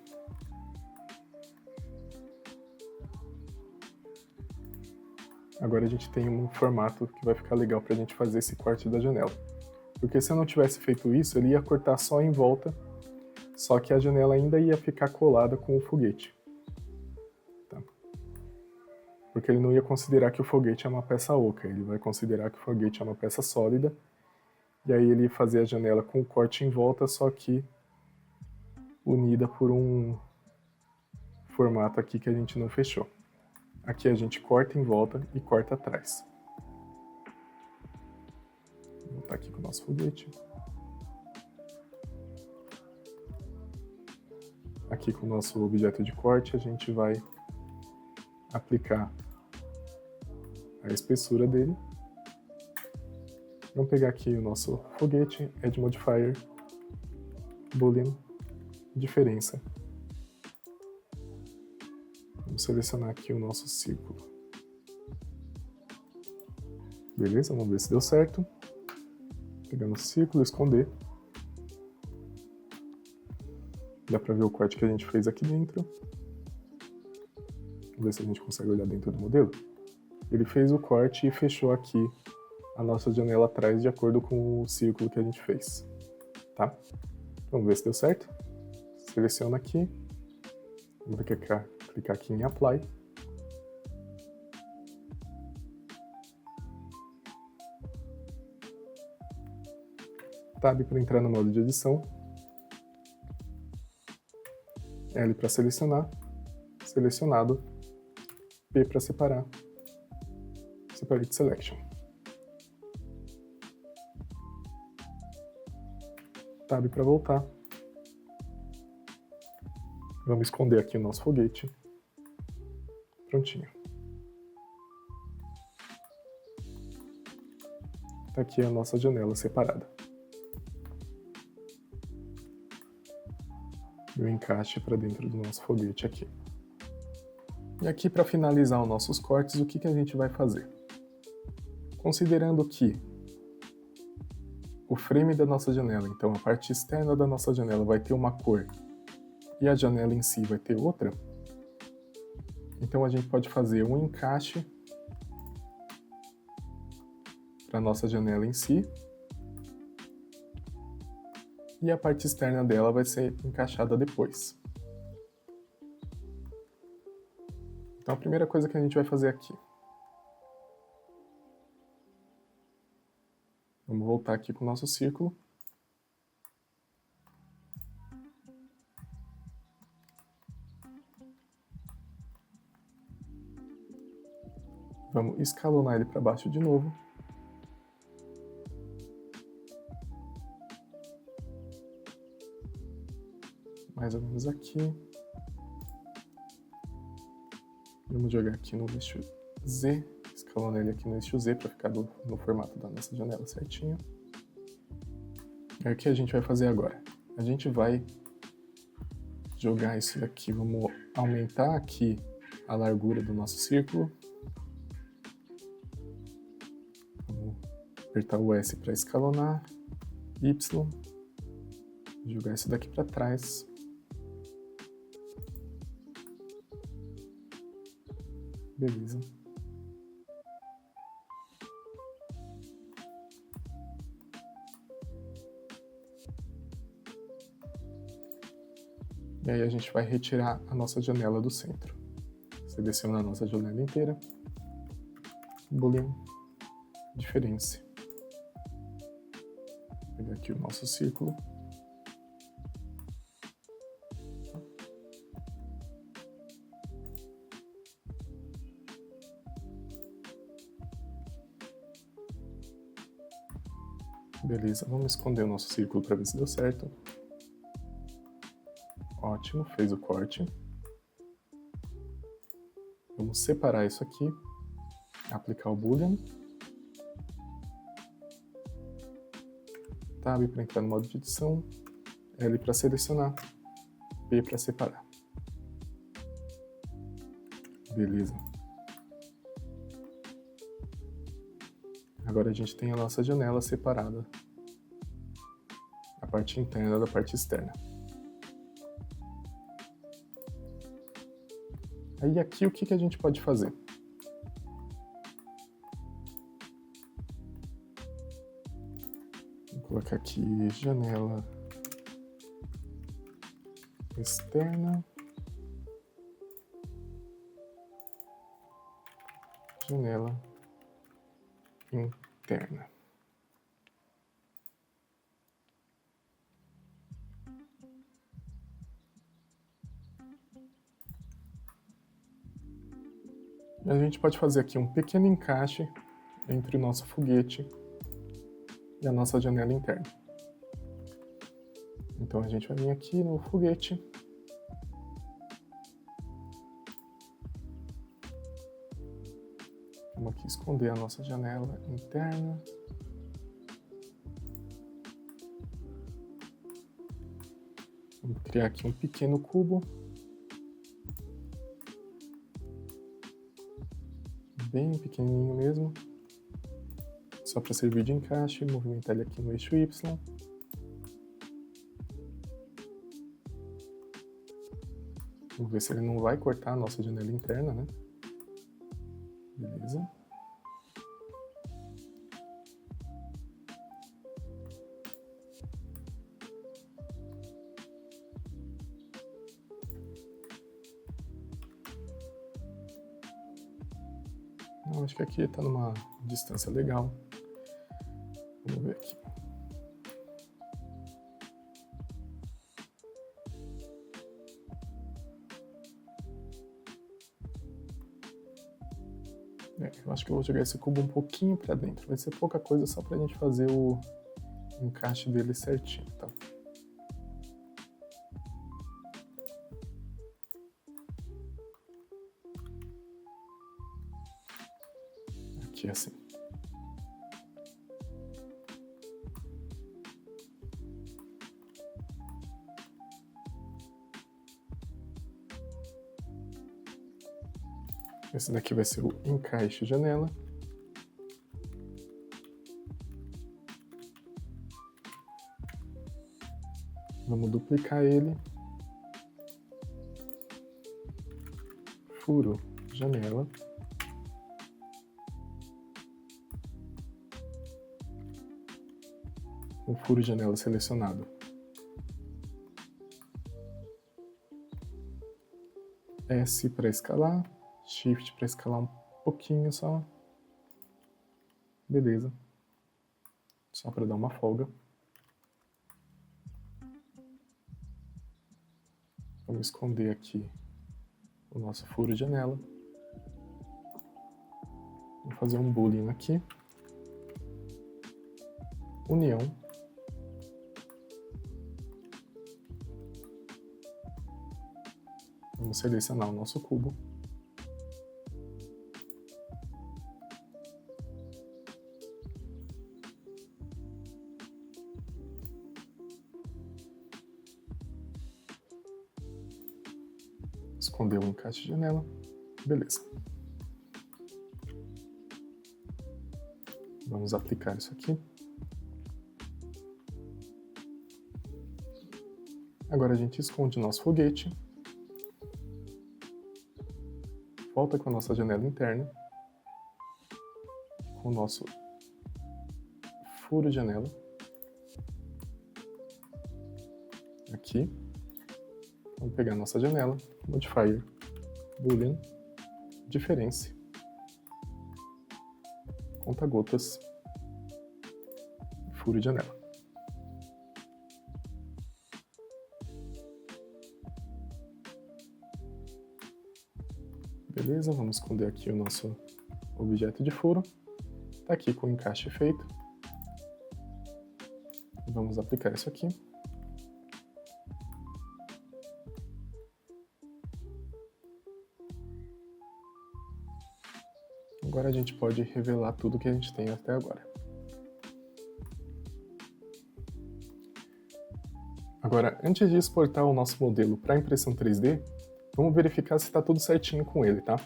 Agora a gente tem um formato que vai ficar legal para a gente fazer esse corte da janela. Porque se eu não tivesse feito isso, ele ia cortar só em volta, só que a janela ainda ia ficar colada com o foguete. Tá? Porque ele não ia considerar que o foguete é uma peça oca, ele vai considerar que o foguete é uma peça sólida, e aí ele ia fazer a janela com o corte em volta, só que unida por um formato aqui que a gente não fechou. Aqui a gente corta em volta e corta atrás. Vou voltar aqui com o nosso foguete. Aqui com o nosso objeto de corte, a gente vai aplicar a espessura dele. Vamos pegar aqui o nosso foguete, Edge Modifier, Boolean, diferença. Vamos selecionar aqui o nosso círculo. Beleza, vamos ver se deu certo. Pegar no círculo, esconder. Dá pra ver o corte que a gente fez aqui dentro. Vamos ver se a gente consegue olhar dentro do modelo. Ele fez o corte e fechou aqui a nossa janela atrás de acordo com o círculo que a gente fez. Tá? Vamos ver se deu certo. Seleciona aqui. Vamos clicar aqui em Apply. Tab para entrar no modo de edição. L para selecionar. Selecionado. P para separar. Separate Selection. Tab para voltar. Vamos esconder aqui o nosso foguete. Prontinho. Tá aqui a nossa janela separada. E o encaixe para dentro do nosso foguete aqui. E aqui, para finalizar os nossos cortes, o que a gente vai fazer? Considerando que o frame da nossa janela, então a parte externa da nossa janela vai ter uma cor e a janela em si vai ter outra, então a gente pode fazer um encaixe para a nossa janela em si e a parte externa dela vai ser encaixada depois. Então a primeira coisa que a gente vai fazer aqui, vamos voltar aqui com o nosso círculo. Vamos escalonar ele para baixo de novo. Mais ou menos aqui. Vamos jogar aqui no eixo Z, escalonar ele aqui no eixo Z para ficar no formato da nossa janela certinho. E o que a gente vai fazer agora? A gente vai jogar isso daqui, vamos aumentar aqui a largura do nosso círculo. Vamos apertar o S para escalonar, Y, jogar isso daqui para trás. Beleza. E aí a gente vai retirar a nossa janela do centro. Seleciona a nossa janela inteira. Boolean, diferença. Vou pegar aqui o nosso círculo. Beleza, vamos esconder o nosso círculo para ver se deu certo. Ótimo, fez o corte. Vamos separar isso aqui, aplicar o Boolean. Tab para entrar no modo de edição, L para selecionar, P para separar. Beleza. Agora a gente tem a nossa janela separada, a parte interna da parte externa. Aí aqui o que a gente pode fazer? Vou colocar aqui janela externa, janela interna. E a gente pode fazer aqui um pequeno encaixe entre o nosso foguete e a nossa janela interna. Então a gente vai vir aqui no foguete, Vamos aqui esconder a nossa janela interna. Vamos criar aqui um pequeno cubo. Bem pequenininho mesmo. Só para servir de encaixe, movimentar ele aqui no eixo Y. Vamos ver se ele não vai cortar a nossa janela interna, né? Beleza. Não, acho que aqui está numa distância legal. Vamos ver aqui. Eu acho que eu vou jogar esse cubo um pouquinho para dentro. Vai ser pouca coisa, só para a gente fazer o encaixe dele certinho, tá? Aqui assim. Esse daqui vai ser o encaixe janela. Vamos duplicar ele. Furo janela. Com o furo janela selecionado. S para escalar. Shift para escalar um pouquinho só. Beleza. Só para dar uma folga. Vamos esconder aqui o nosso furo de janela. Vou fazer um boolean aqui. União. Vamos selecionar o nosso cubo. Esconder o encaixe de janela. Beleza. Vamos aplicar isso aqui. Agora a gente esconde o nosso foguete. Volta com a nossa janela interna. Com o nosso furo de janela. Aqui. Vamos pegar a nossa janela. Modifier. Boolean. Difference. Conta-gotas. Furo de janela. Beleza, vamos esconder aqui o nosso objeto de furo. Está aqui com o encaixe feito. Vamos aplicar isso aqui. Agora a gente pode revelar tudo que a gente tem até agora. Agora, antes de exportar o nosso modelo para a impressão 3D, vamos verificar se está tudo certinho com ele, tá?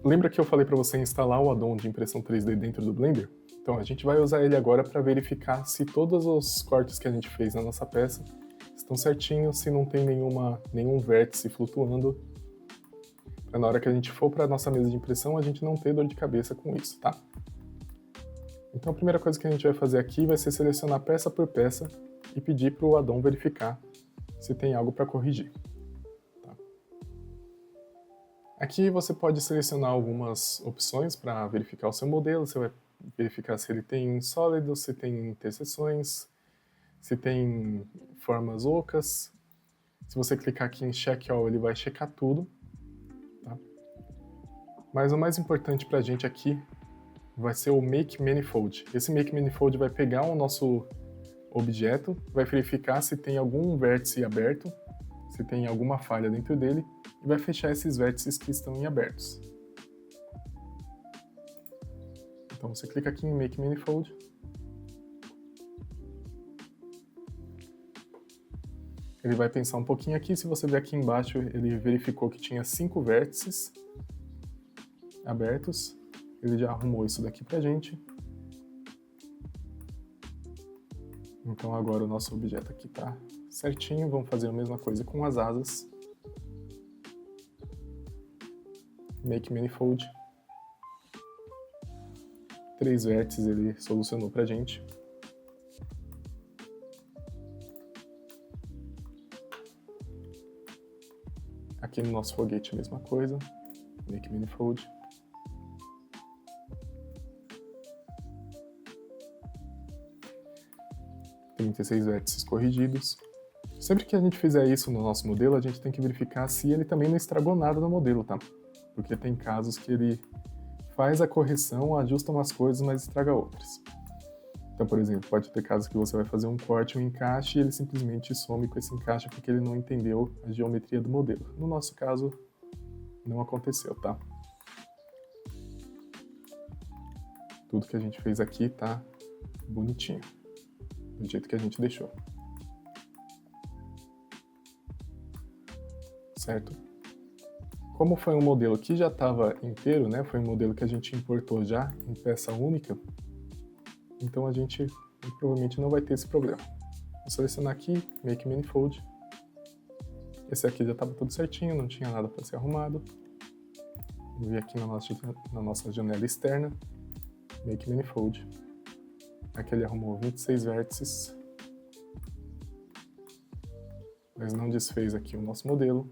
Lembra que eu falei para você instalar o addon de impressão 3D dentro do Blender? Então a gente vai usar ele agora para verificar se todos os cortes que a gente fez na nossa peça estão certinhos, se não tem nenhum vértice flutuando, para na hora que a gente for para a nossa mesa de impressão a gente não ter dor de cabeça com isso, tá? Então a primeira coisa que a gente vai fazer aqui vai ser selecionar peça por peça e pedir para o addon verificar se tem algo para corrigir. Aqui você pode selecionar algumas opções para verificar o seu modelo. Você vai verificar se ele tem sólidos, se tem interseções, se tem formas ocas. Se você clicar aqui em Check All, ele vai checar tudo. Tá? Mas o mais importante para a gente aqui vai ser o Make Manifold. Esse Make Manifold vai pegar o nosso objeto, vai verificar se tem algum vértice aberto, se tem alguma falha dentro dele, e vai fechar esses vértices que estão em abertos. Então você clica aqui em Make Manifold. Ele vai pensar um pouquinho aqui. Se você ver aqui embaixo, ele verificou que tinha 5 vértices abertos. Ele já arrumou isso daqui pra gente. Então agora o nosso objeto aqui tá certinho. Vamos fazer a mesma coisa com as asas. Make Manifold. 3 vértices ele solucionou pra gente. Aqui no nosso foguete a mesma coisa. Make Manifold. Tem 36 vértices corrigidos. Sempre que a gente fizer isso no nosso modelo, a gente tem que verificar se ele também não estragou nada no modelo, tá? Porque tem casos que ele faz a correção, ajusta umas coisas, mas estraga outras. Então, por exemplo, pode ter casos que você vai fazer um corte, um encaixe, e ele simplesmente some com esse encaixe porque ele não entendeu a geometria do modelo. No nosso caso, não aconteceu, tá? Tudo que a gente fez aqui tá bonitinho, do jeito que a gente deixou. Certo? Como foi um modelo que já estava inteiro, né? Foi um modelo que a gente importou já em peça única, então a gente provavelmente não vai ter esse problema. Vou selecionar aqui, Make Manifold. Esse aqui já estava tudo certinho, não tinha nada para ser arrumado. Vou vir aqui na nossa janela externa, Make Manifold. Aqui ele arrumou 26 vértices, mas não desfez aqui o nosso modelo.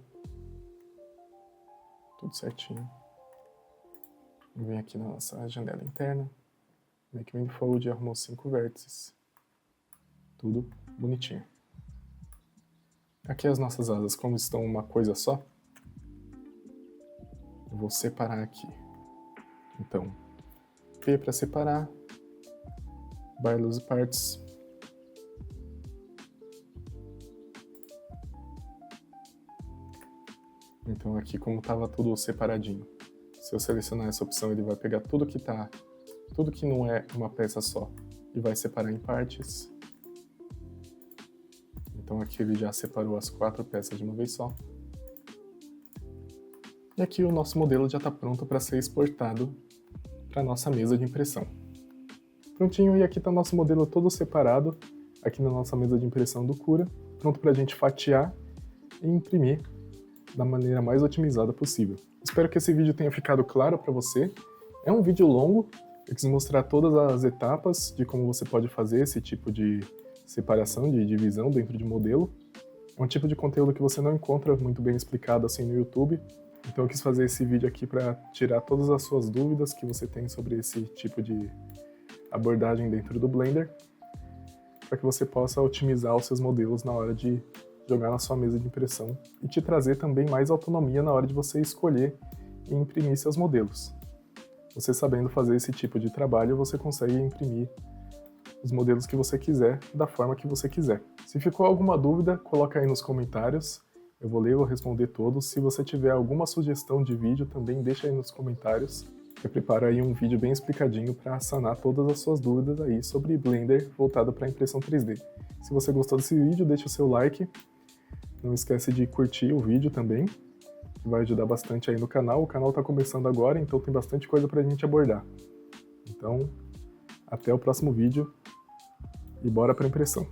Tudo certinho. Vem aqui na nossa janela interna, Make Manifold, arrumou 5 vértices. Tudo bonitinho. Aqui as nossas asas, como estão uma coisa só, eu vou separar aqui. Então, P para separar, By Loose Parts. Então aqui como estava tudo separadinho, se eu selecionar essa opção ele vai pegar tudo que não é uma peça só e vai separar em partes. Então aqui ele já separou as 4 peças de uma vez só. E aqui o nosso modelo já está pronto para ser exportado para a nossa mesa de impressão. Prontinho, e aqui está o nosso modelo todo separado, aqui na nossa mesa de impressão do Cura, pronto para a gente fatiar e imprimir da maneira mais otimizada possível. Espero que esse vídeo tenha ficado claro para você. É um vídeo longo, eu quis mostrar todas as etapas de como você pode fazer esse tipo de separação, de divisão dentro de modelo. É um tipo de conteúdo que você não encontra muito bem explicado assim no YouTube, então eu quis fazer esse vídeo aqui para tirar todas as suas dúvidas que você tem sobre esse tipo de abordagem dentro do Blender, para que você possa otimizar os seus modelos na hora de jogar na sua mesa de impressão e te trazer também mais autonomia na hora de você escolher e imprimir seus modelos. Você sabendo fazer esse tipo de trabalho, você consegue imprimir os modelos que você quiser, da forma que você quiser. Se ficou alguma dúvida, coloca aí nos comentários, eu vou ler e vou responder todos. Se você tiver alguma sugestão de vídeo, também deixa aí nos comentários. Eu preparo aí um vídeo bem explicadinho para sanar todas as suas dúvidas aí sobre Blender voltado para impressão 3D. Se você gostou desse vídeo, deixa o seu like. Não esquece de curtir o vídeo também, que vai ajudar bastante aí no canal. O canal está começando agora, então tem bastante coisa para a gente abordar. Então, até o próximo vídeo e bora para a impressão.